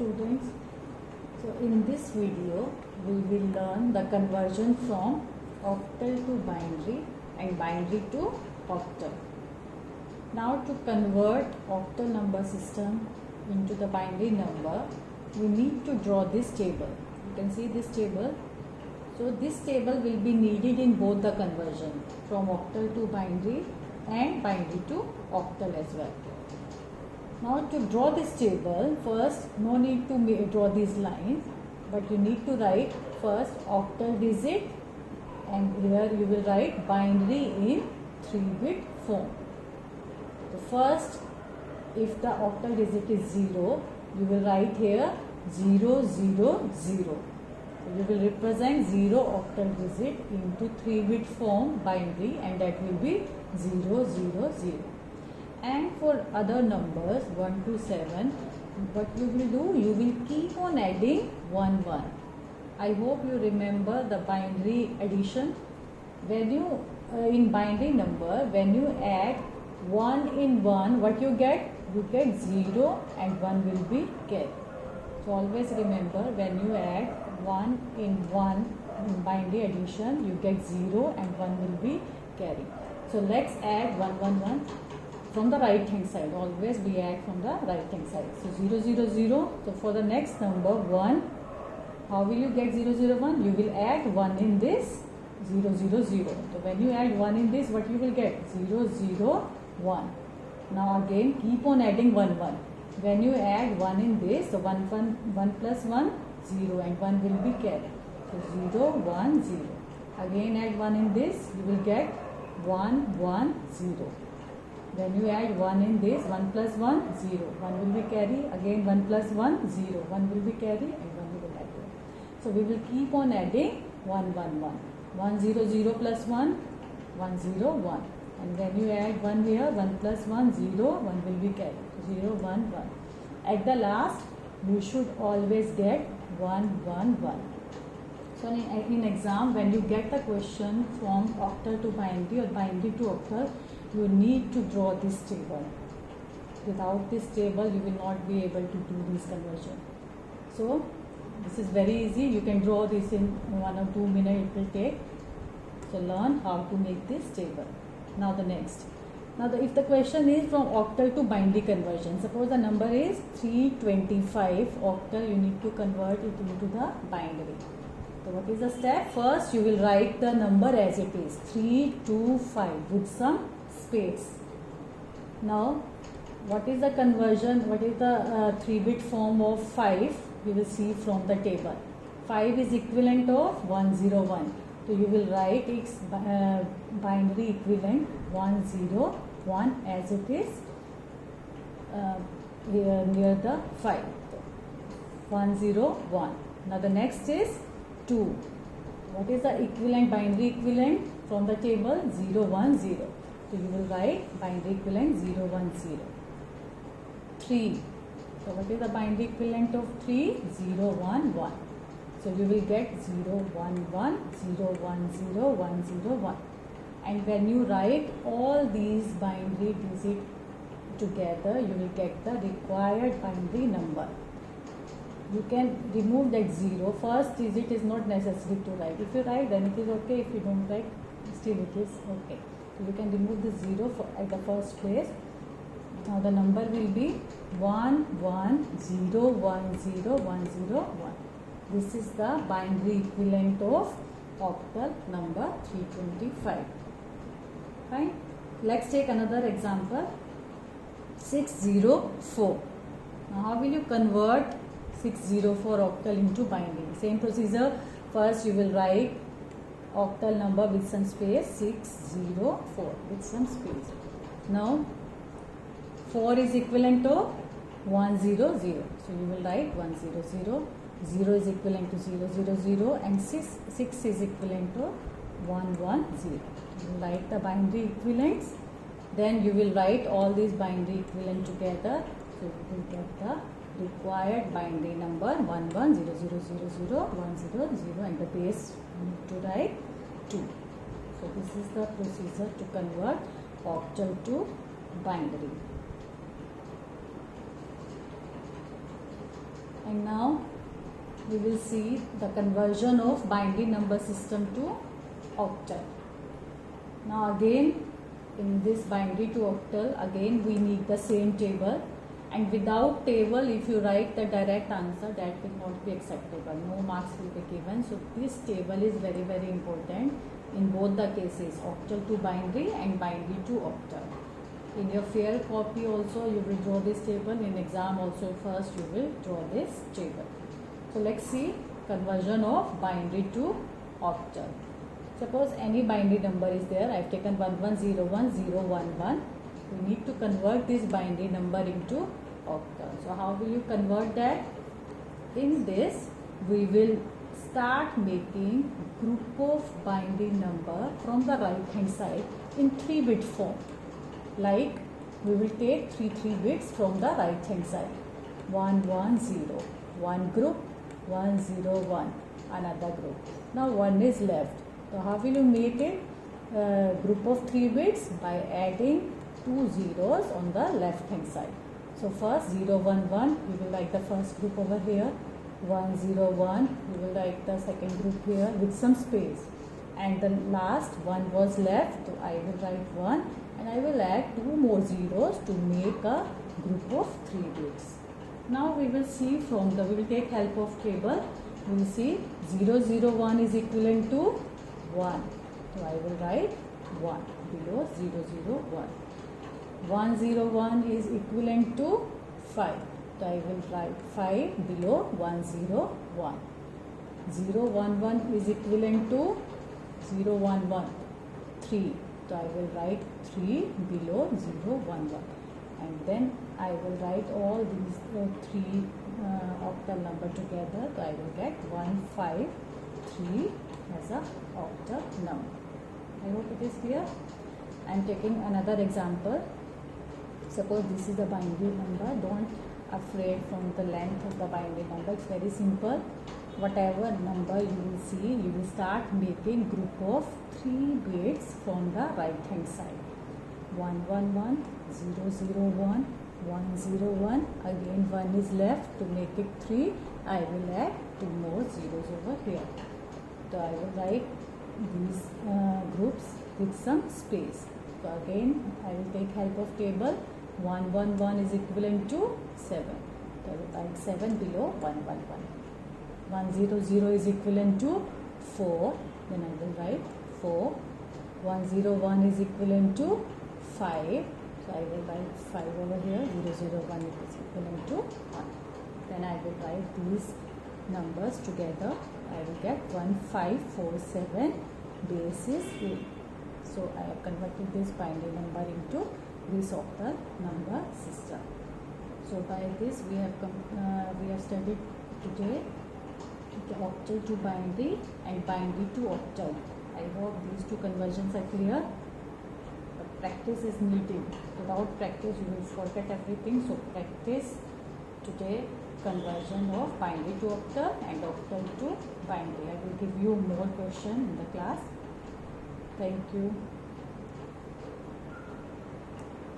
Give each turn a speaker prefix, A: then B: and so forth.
A: students. So in this video we will learn the conversion from octal to binary and binary to octal. Now to convert octal number system into the binary number, we need to draw this table. You can see this table. So this table will be needed in both the conversion from octal to binary and binary to octal as well. Now to draw this table, first no need to draw these lines, but you need to write first octal digit, and here you will write binary in 3-bit form. So first, if the octal digit is 0, you will write here 0, 0, 0. So you will represent 0 octal digit into 3-bit form binary, and that will be 0, 0, 0. And for other numbers 1 to 7, what you will do, you will keep on adding 1, 1. I hope you remember the binary addition. When you in binary number, when you add 1 in 1, what you get? You get 0 and 1 will be carried. So always remember, when you add 1 in 1 in binary addition, you get 0 and 1 will be carried. So let's add 1, 1, 1. From the right hand side, always we add from the right hand side. So 0, 0, 0. So for the next number 1, how will you get 0, 0, 1? You will add 1 in this 0, 0, 0. So when you add 1 in this, what you will get? 0, 0, 1. Now again keep on adding 1, 1. When you add 1 in this, so 1 plus 1, 0, and 1 will be carried. So 0, 1, 0. Again add 1 in this, you will get 1, 1, 0. When you add 1 in this, 1 plus 1, 0. 1 will be carry. Again 1 plus 1, 0. 1 will be carry and 1 will add 1. So we will keep on adding 1, 1, 1. 1, 0, 0 plus 1, 1, 0, 1. And when you add 1 here, 1 plus 1, 0, 1 will be carried. 0, 1, 1. At the last, you should always get 1, 1, 1. So in exam, when you get the question from octal to binary or binary to octal, you need to draw this table. Without this table, you will not be able to do this conversion. So this is very easy. You can draw this in 1 or 2 minutes it will take. So learn how to make this table. Now the next. Now if the question is from octal to binary conversion, suppose the number is 325 octal, you need to convert it into the binary. So what is the step? First you will write the number as it is, 325 with some space. Now what is the conversion, what is the 3-bit form of 5? You will see from the table. 5 is equivalent of 101. So you will write its binary equivalent 101 as it is here near the 5. 101. Now the next is 2. What is the equivalent, binary equivalent from the table? 010. So you will write binary equivalent 010. 3. So what is the binary equivalent of 3? 011. So you will get 011, 010, 101. And when you write all these binary digits together, you will get the required binary number. You can remove that 0. First digit is not necessary to write. If you write, then it is okay. If you don't write, still it is okay. So you can remove the 0 at the first place. Now the number will be 11010101. This is the binary equivalent of octal number 325. Fine. Let's take another example. 604. Now how will you convert 604 octal into binary? Same procedure. First you will write octal number with some space, 604 with some space. Now 4 is equivalent to 100. So you will write 100. 0 is equivalent to 000 and 6 is equivalent to 110. You will write the binary equivalents. Then you will write all these binary equivalent together. So you will get the required binary number 1100000100 and the base you need to write 2. So this is the procedure to convert octal to binary. And now we will see the conversion of binary number system to octal. Now again, in this binary to octal, again we need the same table, and without table if you write the direct answer, that will not be acceptable, no marks will be given. So this table is very important in both the cases, octal to binary and binary to octal. In your fair copy also you will draw this table, in exam also first you will draw this table. So let's see conversion of binary to octal. Suppose any binary number is there, I have taken 11011011. We need to convert this binary number into octal. So how will you convert that? In this we will start making group of binary number from the right hand side in 3-bit form. Like we will take 3 bits from the right hand side. 110, one group, 101, another group. Now 1 is left. So how will you make it? Group of 3 bits by adding 2 zeros on the left hand side. So first 011, we will write the first group over here. 101, we will write the second group here with some space. And the last one was left, so I will write 1 and I will add 2 more zeros to make a group of 3 bits. Now we will see from the, we will take help of table. We will see 001 is equivalent to 1. So I will write 1 below 001. 101 is equivalent to 5. So I will write 5 below 101. 011 is equivalent to 011, 3. So I will write 3 below 011. And then I will write all these 3 octal number together. So I will get 153 as a octal number. I hope it is clear. I am taking another example. Suppose this is the binary number. Don't afraid from the length of the binary number. It's very simple. Whatever number you will see, you will start making group of 3 bits from the right hand side. 111, 001, 101. Again 1 is left. To make it 3, I will add 2 more zeros over here. So I will write these groups with some space. So again I will take help of table. 111 is equivalent to 7. So I will write 7 below 111. 100 is equivalent to 4. Then I will write 4. 101 is equivalent to 5. So I will write 5 over here. 001 is equivalent to 1. Then I will write these numbers together. I will get 1547 base is 8. So I have converted this binary number into this octal number system. So by this we have studied today the octal to binary and binary to octal. I hope these 2 conversions are clear. But practice is needed. Without practice you will forget everything. So practice today conversion of binary to octal and octal to binary. I will give you more questions in the class. Thank you.